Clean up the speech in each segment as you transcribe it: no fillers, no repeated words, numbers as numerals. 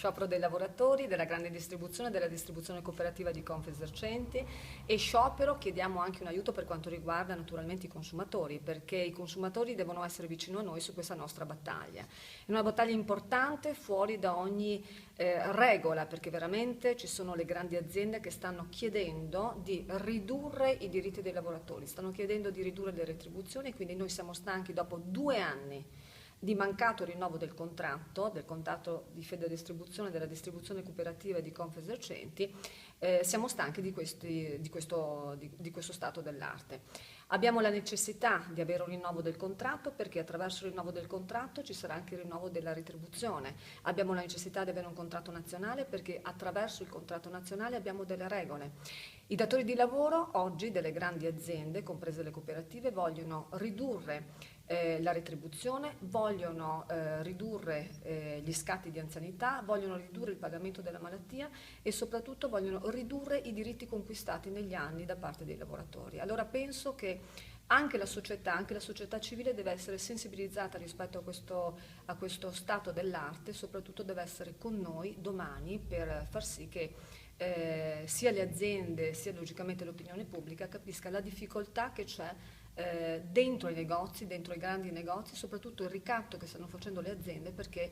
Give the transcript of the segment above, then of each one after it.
Sciopero dei lavoratori, della grande distribuzione, della distribuzione cooperativa di Confesercenti e sciopero chiediamo anche un aiuto per quanto riguarda naturalmente i consumatori, perché i consumatori devono essere vicino a noi su questa nostra battaglia. È una battaglia importante, fuori da ogni regola, perché veramente ci sono le grandi aziende che stanno chiedendo di ridurre i diritti dei lavoratori, stanno chiedendo di ridurre le retribuzioni, quindi noi siamo stanchi dopo 2 anni di mancato rinnovo del contratto di Federdistribuzione, della distribuzione cooperativa e di Confesercenti, siamo stanchi di questo stato dell'arte. Abbiamo la necessità di avere un rinnovo del contratto perché attraverso il rinnovo del contratto ci sarà anche il rinnovo della retribuzione. Abbiamo la necessità di avere un contratto nazionale perché attraverso il contratto nazionale abbiamo delle regole. I datori di lavoro oggi delle grandi aziende, comprese le cooperative, vogliono ridurre la retribuzione, vogliono ridurre gli scatti di anzianità, vogliono ridurre il pagamento della malattia e soprattutto vogliono ridurre i diritti conquistati negli anni da parte dei lavoratori. Allora penso che anche la società civile deve essere sensibilizzata rispetto a questo stato dell'arte, soprattutto deve essere con noi domani per far sì che sia le aziende sia logicamente l'opinione pubblica capisca la difficoltà che c'è dentro i negozi, dentro i grandi negozi, soprattutto il ricatto che stanno facendo le aziende perché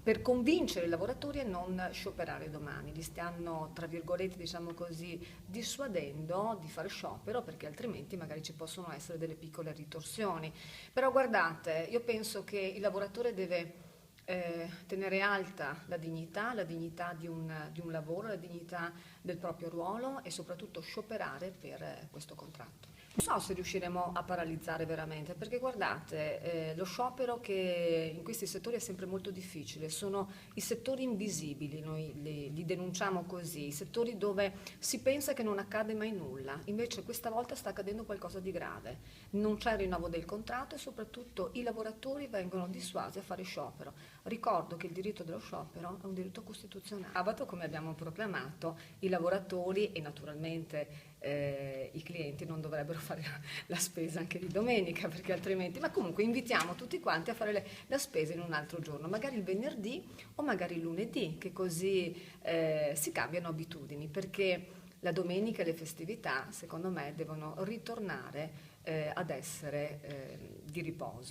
per convincere i lavoratori a non scioperare domani, li stanno, tra virgolette, diciamo così, dissuadendo di fare sciopero perché altrimenti magari ci possono essere delle piccole ritorsioni. Però guardate, io penso che il lavoratore deve tenere alta la dignità di un lavoro, la dignità del proprio ruolo e soprattutto scioperare per questo contratto. Non so se riusciremo a paralizzare veramente, perché guardate, lo sciopero che in questi settori è sempre molto difficile, sono i settori invisibili, noi li denunciamo così, i settori dove si pensa che non accade mai nulla, invece questa volta sta accadendo qualcosa di grave, non c'è il rinnovo del contratto e soprattutto i lavoratori vengono dissuasi a fare sciopero. Ricordo che il diritto dello sciopero è un diritto costituzionale. Sabato, come abbiamo proclamato, i lavoratori e naturalmente i clienti non dovrebbero fare la spesa anche di domenica perché altrimenti, ma comunque invitiamo tutti quanti a fare la spesa in un altro giorno, magari il venerdì o magari il lunedì, che così si cambiano abitudini, perché la domenica e le festività secondo me devono ritornare ad essere di riposo.